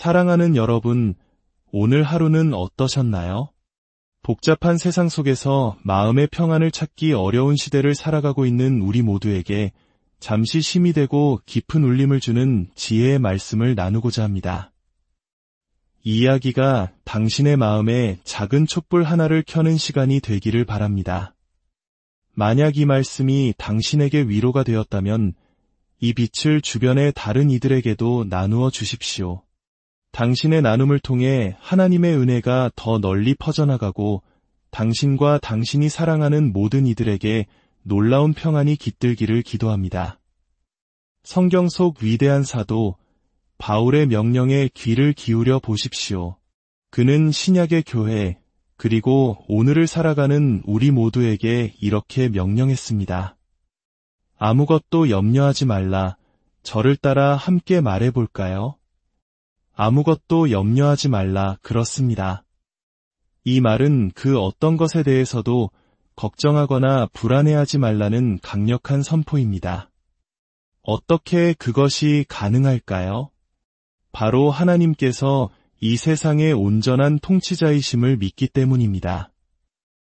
사랑하는 여러분, 오늘 하루는 어떠셨나요? 복잡한 세상 속에서 마음의 평안을 찾기 어려운 시대를 살아가고 있는 우리 모두에게 잠시 힘이 되고 깊은 울림을 주는 지혜의 말씀을 나누고자 합니다. 이 이야기가 당신의 마음에 작은 촛불 하나를 켜는 시간이 되기를 바랍니다. 만약 이 말씀이 당신에게 위로가 되었다면 이 빛을 주변의 다른 이들에게도 나누어 주십시오. 당신의 나눔을 통해 하나님의 은혜가 더 널리 퍼져나가고 당신과 당신이 사랑하는 모든 이들에게 놀라운 평안이 깃들기를 기도합니다. 성경 속 위대한 사도 바울의 명령에 귀를 기울여 보십시오. 그는 신약의 교회 그리고 오늘을 살아가는 우리 모두에게 이렇게 명령했습니다. 아무것도 염려하지 말라. 저를 따라 함께 말해볼까요? 아무것도 염려하지 말라. 그렇습니다. 이 말은 그 어떤 것에 대해서도 걱정하거나 불안해하지 말라는 강력한 선포입니다. 어떻게 그것이 가능할까요? 바로 하나님께서 이 세상의 온전한 통치자이심을 믿기 때문입니다.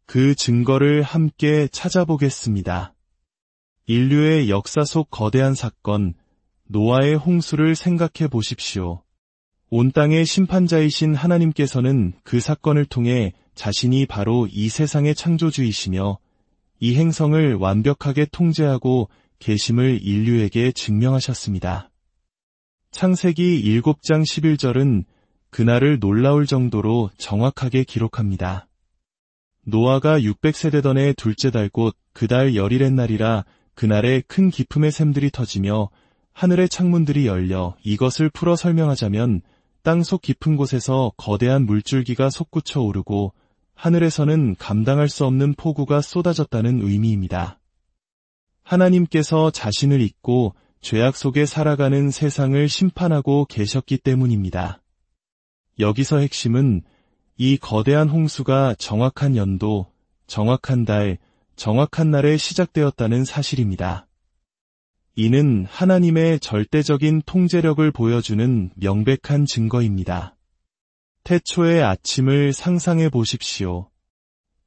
그 증거를 함께 찾아보겠습니다. 인류의 역사 속 거대한 사건, 노아의 홍수를 생각해 보십시오. 온 땅의 심판자이신 하나님께서는 그 사건을 통해 자신이 바로 이 세상의 창조주이시며 이 행성을 완벽하게 통제하고 계심을 인류에게 증명하셨습니다. 창세기 7장 11절은 그날을 놀라울 정도로 정확하게 기록합니다. 노아가 600세대던의 둘째 달 곧 그 달 열일의 날이라 그날에 큰 기품의 샘들이 터지며 하늘의 창문들이 열려 이것을 풀어 설명하자면 땅속 깊은 곳에서 거대한 물줄기가 솟구쳐 오르고 하늘에서는 감당할 수 없는 폭우가 쏟아졌다는 의미입니다. 하나님께서 자신을 잊고 죄악 속에 살아가는 세상을 심판하고 계셨기 때문입니다. 여기서 핵심은 이 거대한 홍수가 정확한 연도, 정확한 달, 정확한 날에 시작되었다는 사실입니다. 이는 하나님의 절대적인 통제력을 보여주는 명백한 증거입니다. 태초의 아침을 상상해 보십시오.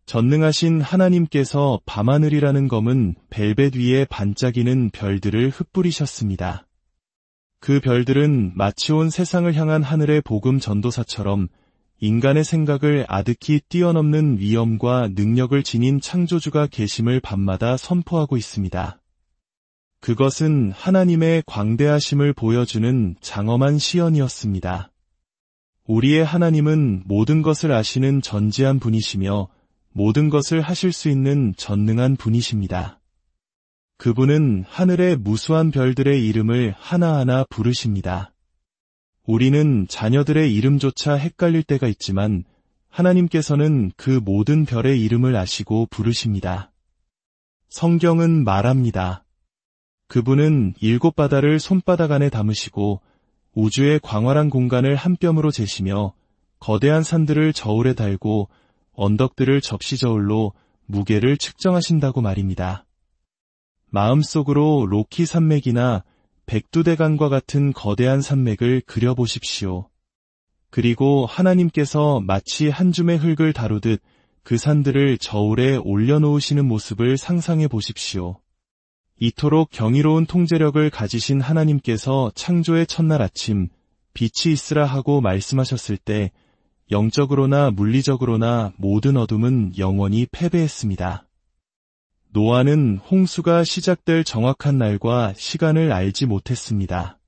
전능하신 하나님께서 밤하늘이라는 검은 벨벳 위에 반짝이는 별들을 흩뿌리셨습니다. 그 별들은 마치 온 세상을 향한 하늘의 복음 전도사처럼 인간의 생각을 아득히 뛰어넘는 위엄과 능력을 지닌 창조주가 계심을 밤마다 선포하고 있습니다. 그것은 하나님의 광대하심을 보여주는 장엄한 시연이었습니다. 우리의 하나님은 모든 것을 아시는 전지한 분이시며 모든 것을 하실 수 있는 전능한 분이십니다. 그분은 하늘의 무수한 별들의 이름을 하나하나 부르십니다. 우리는 자녀들의 이름조차 헷갈릴 때가 있지만 하나님께서는 그 모든 별의 이름을 아시고 부르십니다. 성경은 말합니다. 그분은 7 바다를 손바닥 안에 담으시고 우주의 광활한 공간을 한 뼘으로 재시며 거대한 산들을 저울에 달고 언덕들을 접시저울로 무게를 측정하신다고 말입니다. 마음속으로 로키 산맥이나 백두대간과 같은 거대한 산맥을 그려보십시오. 그리고 하나님께서 마치 한 줌의 흙을 다루듯 그 산들을 저울에 올려놓으시는 모습을 상상해 보십시오. 이토록 경이로운 통제력을 가지신 하나님께서 창조의 첫날 아침 빛이 있으라 하고 말씀하셨을 때 영적으로나 물리적으로나 모든 어둠은 영원히 패배했습니다. 노아는 홍수가 시작될 정확한 날과 시간을 알지 못했습니다.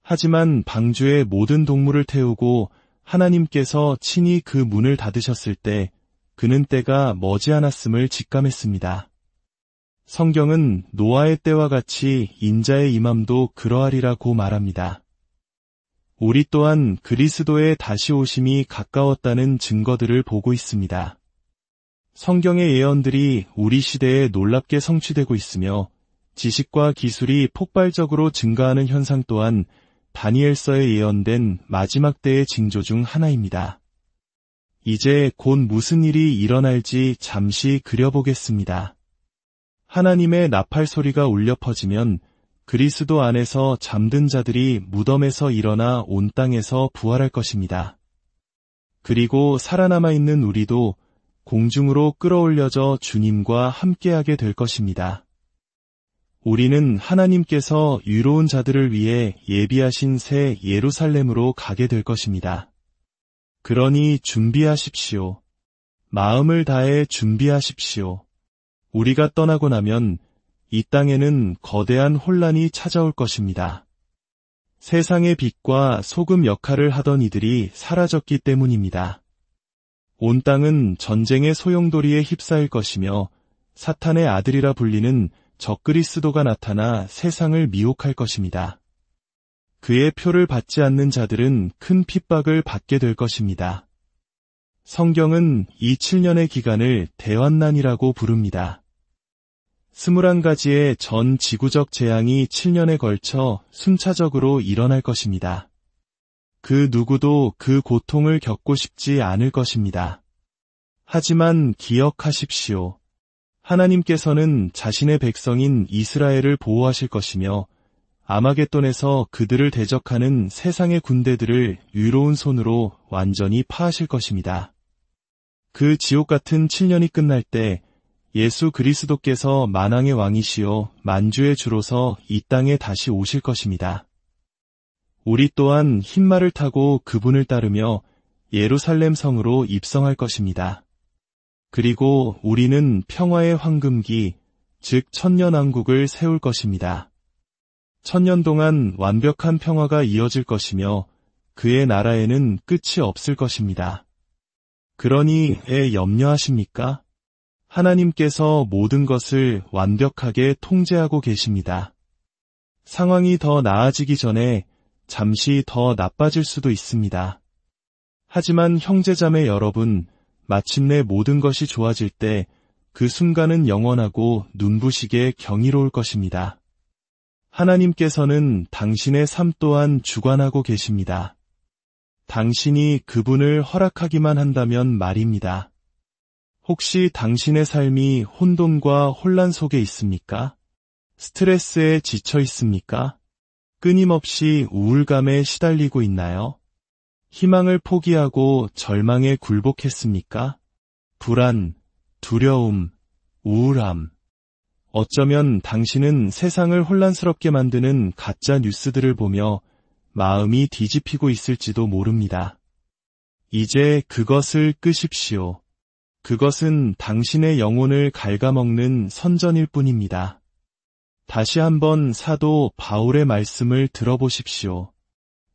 하지만 방주의 모든 동물을 태우고 하나님께서 친히 그 문을 닫으셨을 때 그는 때가 머지않았음을 직감했습니다. 성경은 노아의 때와 같이 인자의 임함도 그러하리라고 말합니다. 우리 또한 그리스도의 다시 오심이 가까웠다는 증거들을 보고 있습니다. 성경의 예언들이 우리 시대에 놀랍게 성취되고 있으며 지식과 기술이 폭발적으로 증가하는 현상 또한 다니엘서에 예언된 마지막 때의 징조 중 하나입니다. 이제 곧 무슨 일이 일어날지 잠시 그려보겠습니다. 하나님의 나팔 소리가 울려 퍼지면 그리스도 안에서 잠든 자들이 무덤에서 일어나 온 땅에서 부활할 것입니다. 그리고 살아남아 있는 우리도 공중으로 끌어올려져 주님과 함께하게 될 것입니다. 우리는 하나님께서 의로운 자들을 위해 예비하신 새 예루살렘으로 가게 될 것입니다. 그러니 준비하십시오. 마음을 다해 준비하십시오. 우리가 떠나고 나면 이 땅에는 거대한 혼란이 찾아올 것입니다. 세상의 빛과 소금 역할을 하던 이들이 사라졌기 때문입니다. 온 땅은 전쟁의 소용돌이에 휩싸일 것이며 사탄의 아들이라 불리는 적그리스도가 나타나 세상을 미혹할 것입니다. 그의 표를 받지 않는 자들은 큰 핍박을 받게 될 것입니다. 성경은 이 7년의 기간을 대환난이라고 부릅니다. 21가지의 전 지구적 재앙이 7년에 걸쳐 순차적으로 일어날 것입니다. 그 누구도 그 고통을 겪고 싶지 않을 것입니다. 하지만 기억하십시오. 하나님께서는 자신의 백성인 이스라엘을 보호하실 것이며 아마겟돈에서 그들을 대적하는 세상의 군대들을 의로운 손으로 완전히 파하실 것입니다. 그 지옥 같은 7년이 끝날 때 예수 그리스도께서 만왕의 왕이시요 만주의 주로서 이 땅에 다시 오실 것입니다. 우리 또한 흰말을 타고 그분을 따르며 예루살렘 성으로 입성할 것입니다. 그리고 우리는 평화의 황금기, 즉 천년왕국을 세울 것입니다. 1000년 동안 완벽한 평화가 이어질 것이며 그의 나라에는 끝이 없을 것입니다. 그러니 왜 염려하십니까? 하나님께서 모든 것을 완벽하게 통제하고 계십니다. 상황이 더 나아지기 전에 잠시 더 나빠질 수도 있습니다. 하지만 형제자매 여러분, 마침내 모든 것이 좋아질 때 그 순간은 영원하고 눈부시게 경이로울 것입니다. 하나님께서는 당신의 삶 또한 주관하고 계십니다. 당신이 그분을 허락하기만 한다면 말입니다. 혹시 당신의 삶이 혼돈과 혼란 속에 있습니까? 스트레스에 지쳐 있습니까? 끊임없이 우울감에 시달리고 있나요? 희망을 포기하고 절망에 굴복했습니까? 불안, 두려움, 우울함. 어쩌면 당신은 세상을 혼란스럽게 만드는 가짜 뉴스들을 보며 마음이 뒤집히고 있을지도 모릅니다. 이제 그것을 끄십시오. 그것은 당신의 영혼을 갉아먹는 선전일 뿐입니다. 다시 한번 사도 바울의 말씀을 들어보십시오.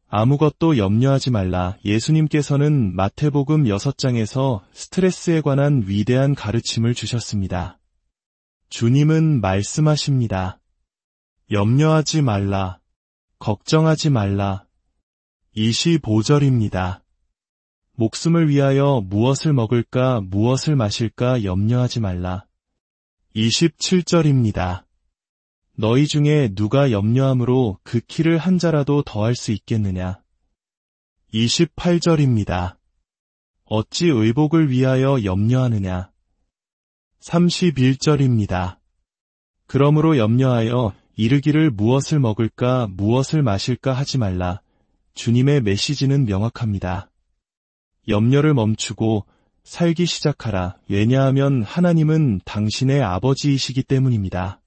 아무것도 염려하지 말라. 예수님께서는 마태복음 6장에서 스트레스에 관한 위대한 가르침을 주셨습니다. 주님은 말씀하십니다. 염려하지 말라. 걱정하지 말라. 25절입니다. 목숨을 위하여 무엇을 먹을까, 무엇을 마실까 염려하지 말라. 27절입니다. 너희 중에 누가 염려함으로 그 키를 한 자라도 더할 수 있겠느냐. 28절입니다. 어찌 의복을 위하여 염려하느냐. 31절입니다. 그러므로 염려하여 이르기를 무엇을 먹을까, 무엇을 마실까 하지 말라. 주님의 메시지는 명확합니다. 염려를 멈추고 살기 시작하라. 왜냐하면 하나님은 당신의 아버지이시기 때문입니다.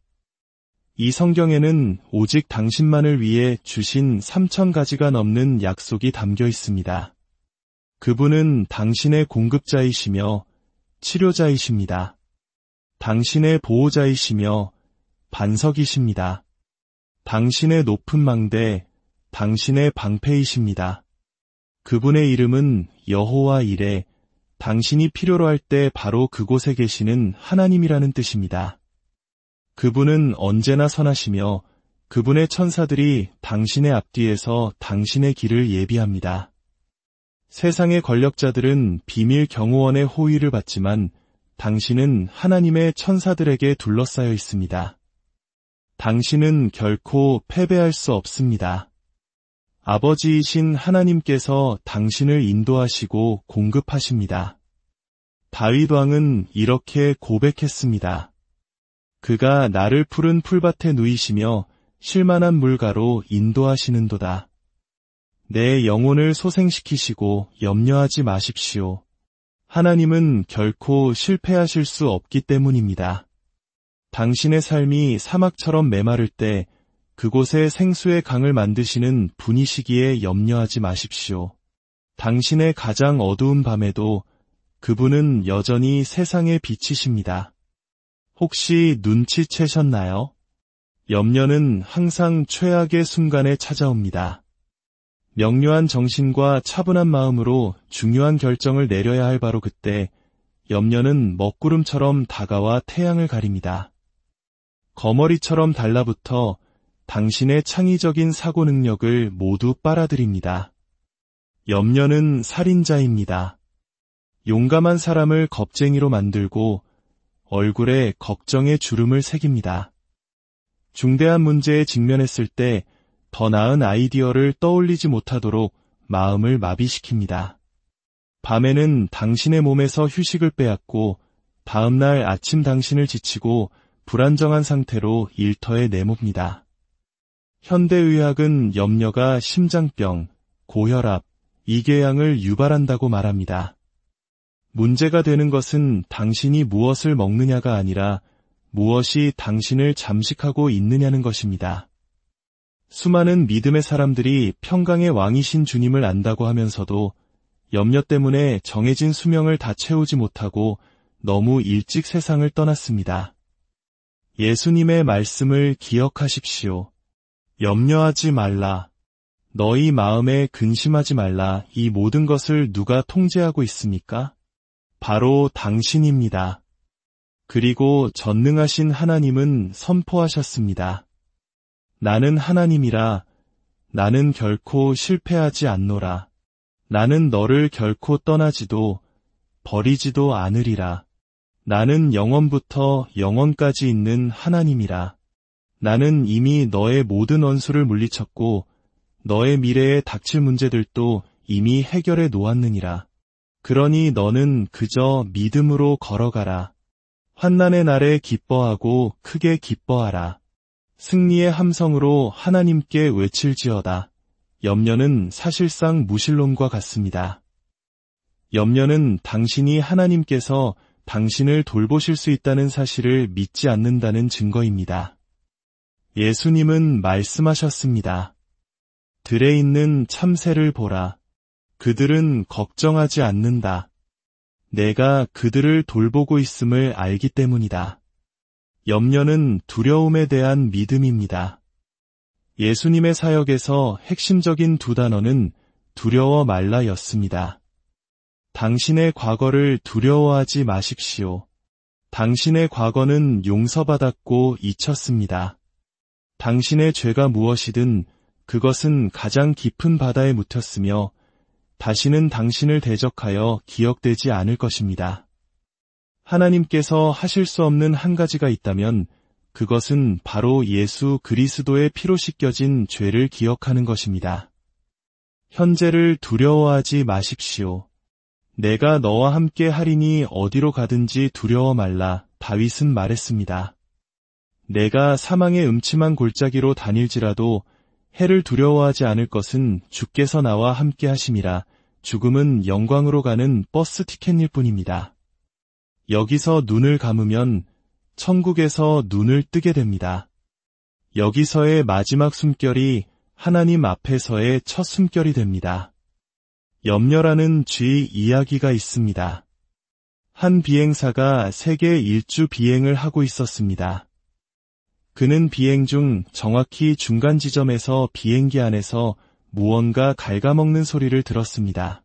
이 성경에는 오직 당신만을 위해 주신 3000가지가 넘는 약속이 담겨 있습니다. 그분은 당신의 공급자이시며 치료자이십니다. 당신의 보호자이시며 반석이십니다. 당신의 높은 망대, 당신의 방패이십니다. 그분의 이름은 여호와 이레, 당신이 필요로 할 때 바로 그곳에 계시는 하나님이라는 뜻입니다. 그분은 언제나 선하시며 그분의 천사들이 당신의 앞뒤에서 당신의 길을 예비합니다. 세상의 권력자들은 비밀 경호원의 호위를 받지만 당신은 하나님의 천사들에게 둘러싸여 있습니다. 당신은 결코 패배할 수 없습니다. 아버지이신 하나님께서 당신을 인도하시고 공급하십니다. 다윗 왕은 이렇게 고백했습니다. 그가 나를 푸른 풀밭에 누이시며 쉴만한 물가로 인도하시는도다. 내 영혼을 소생시키시고 염려하지 마십시오. 하나님은 결코 실패하실 수 없기 때문입니다. 당신의 삶이 사막처럼 메마를 때 그곳에 생수의 강을 만드시는 분이시기에 염려하지 마십시오. 당신의 가장 어두운 밤에도 그분은 여전히 세상의 빛이십니다. 혹시 눈치채셨나요? 염려는 항상 최악의 순간에 찾아옵니다. 명료한 정신과 차분한 마음으로 중요한 결정을 내려야 할 바로 그때 염려는 먹구름처럼 다가와 태양을 가립니다. 거머리처럼 달라붙어 당신의 창의적인 사고 능력을 모두 빨아들입니다. 염려는 살인자입니다. 용감한 사람을 겁쟁이로 만들고 얼굴에 걱정의 주름을 새깁니다. 중대한 문제에 직면했을 때 더 나은 아이디어를 떠올리지 못하도록 마음을 마비시킵니다. 밤에는 당신의 몸에서 휴식을 빼앗고 다음날 아침 당신을 지치고 불안정한 상태로 일터에 내몹니다. 현대의학은 염려가 심장병, 고혈압, 이궤양을 유발한다고 말합니다. 문제가 되는 것은 당신이 무엇을 먹느냐가 아니라 무엇이 당신을 잠식하고 있느냐는 것입니다. 수많은 믿음의 사람들이 평강의 왕이신 주님을 안다고 하면서도 염려 때문에 정해진 수명을 다 채우지 못하고 너무 일찍 세상을 떠났습니다. 예수님의 말씀을 기억하십시오. 염려하지 말라. 너희 마음에 근심하지 말라. 이 모든 것을 누가 통제하고 있습니까? 바로 당신입니다. 그리고 전능하신 하나님은 선포하셨습니다. 나는 하나님이라. 나는 결코 실패하지 않노라. 나는 너를 결코 떠나지도 버리지도 않으리라. 나는 영원부터 영원까지 있는 하나님이라. 나는 이미 너의 모든 원수를 물리쳤고 너의 미래에 닥칠 문제들도 이미 해결해 놓았느니라. 그러니 너는 그저 믿음으로 걸어가라. 환난의 날에 기뻐하고 크게 기뻐하라. 승리의 함성으로 하나님께 외칠지어다. 염려는 사실상 무신론과 같습니다. 염려는 당신이 하나님께서 당신을 돌보실 수 있다는 사실을 믿지 않는다는 증거입니다. 예수님은 말씀하셨습니다. 들에 있는 참새를 보라. 그들은 걱정하지 않는다. 내가 그들을 돌보고 있음을 알기 때문이다. 염려는 두려움에 대한 믿음입니다. 예수님의 사역에서 핵심적인 두 단어는 두려워 말라였습니다. 당신의 과거를 두려워하지 마십시오. 당신의 과거는 용서받았고 잊혔습니다. 당신의 죄가 무엇이든 그것은 가장 깊은 바다에 묻혔으며 다시는 당신을 대적하여 기억되지 않을 것입니다. 하나님께서 하실 수 없는 한 가지가 있다면 그것은 바로 예수 그리스도의 피로 씻겨진 죄를 기억하는 것입니다. 현재를 두려워하지 마십시오. 내가 너와 함께 하리니 어디로 가든지 두려워 말라. 다윗은 말했습니다. 내가 사망의 음침한 골짜기로 다닐지라도 해를 두려워하지 않을 것은 주께서 나와 함께 하심이라. 죽음은 영광으로 가는 버스 티켓일 뿐입니다. 여기서 눈을 감으면 천국에서 눈을 뜨게 됩니다. 여기서의 마지막 숨결이 하나님 앞에서의 첫 숨결이 됩니다. 염려라는 쥐 이야기가 있습니다. 한 비행사가 세계 일주 비행을 하고 있었습니다. 그는 비행 중 정확히 중간 지점에서 비행기 안에서 무언가 갉아먹는 소리를 들었습니다.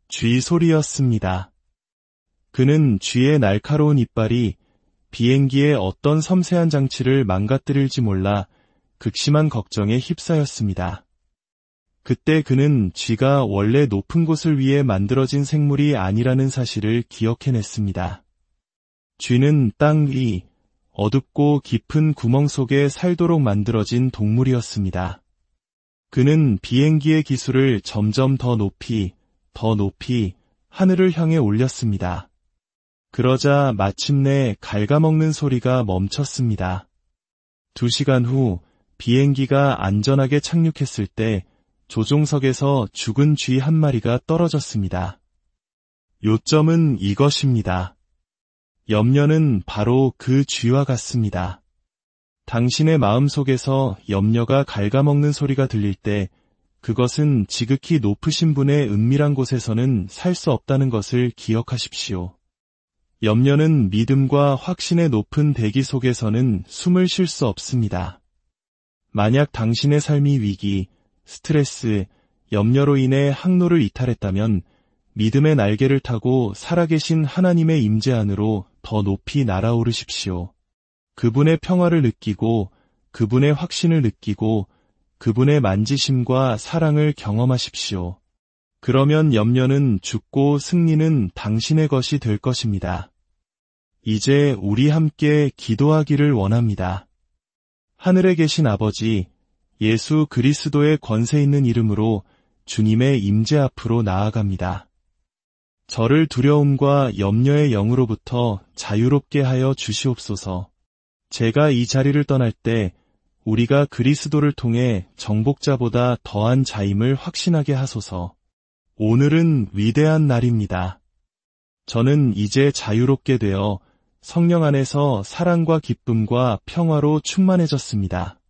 쥐 소리였습니다. 그는 쥐의 날카로운 이빨이 비행기의 어떤 섬세한 장치를 망가뜨릴지 몰라 극심한 걱정에 휩싸였습니다. 그때 그는 쥐가 원래 높은 곳을 위해 만들어진 생물이 아니라는 사실을 기억해냈습니다. 쥐는 땅 위, 어둡고 깊은 구멍 속에 살도록 만들어진 동물이었습니다. 그는 비행기의 기술을 점점 더 높이 하늘을 향해 올렸습니다. 그러자 마침내 갉아먹는 소리가 멈췄습니다. 2시간 후 비행기가 안전하게 착륙했을 때 조종석에서 죽은 쥐 한 마리가 떨어졌습니다. 요점은 이것입니다. 염려는 바로 그 쥐와 같습니다. 당신의 마음속에서 염려가 갉아먹는 소리가 들릴 때 그것은 지극히 높으신 분의 은밀한 곳에서는 살 수 없다는 것을 기억하십시오. 염려는 믿음과 확신의 높은 대기 속에서는 숨을 쉴 수 없습니다. 만약 당신의 삶이 위기, 스트레스, 염려로 인해 항로를 이탈했다면 믿음의 날개를 타고 살아계신 하나님의 임재 안으로 더 높이 날아오르십시오. 그분의 평화를 느끼고 그분의 확신을 느끼고 그분의 만지심과 사랑을 경험하십시오. 그러면 염려는 죽고 승리는 당신의 것이 될 것입니다. 이제 우리 함께 기도하기를 원합니다. 하늘에 계신 아버지, 예수 그리스도의 권세 있는 이름으로 주님의 임재 앞으로 나아갑니다. 저를 두려움과 염려의 영으로부터 자유롭게 하여 주시옵소서. 제가 이 자리를 떠날 때 우리가 그리스도를 통해 정복자보다 더한 자임을 확신하게 하소서. 오늘은 위대한 날입니다. 저는 이제 자유롭게 되어 성령 안에서 사랑과 기쁨과 평화로 충만해졌습니다.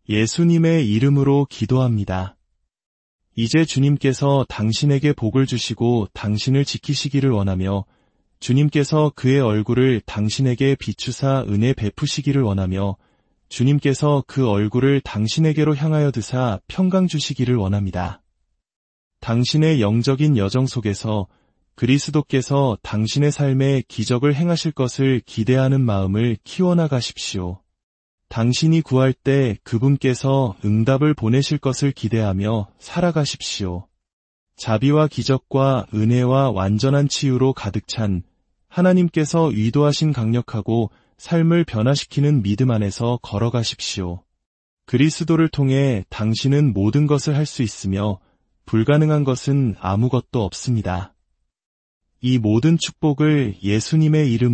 예수님의 이름으로 기도합니다. 이제 주님께서 당신에게 복을 주시고 당신을 지키시기를 원하며 주님께서 그의 얼굴을 당신에게 비추사 은혜 베푸시기를 원하며 주님께서 그 얼굴을 당신에게로 향하여 드사 평강 주시기를 원합니다. 당신의 영적인 여정 속에서 그리스도께서 당신의 삶에 기적을 행하실 것을 기대하는 마음을 키워나가십시오. 당신이 구할 때 그분께서 응답을 보내실 것을 기대하며 살아가십시오. 자비와 기적과 은혜와 완전한 치유로 가득 찬 하나님께서 의도하신 강력하고 삶을 변화시키는 믿음 안에서 걸어가십시오. 그리스도를 통해 당신은 모든 것을 할 수 있으며 불가능한 것은 아무것도 없습니다. 이 모든 축복을 예수님의 이름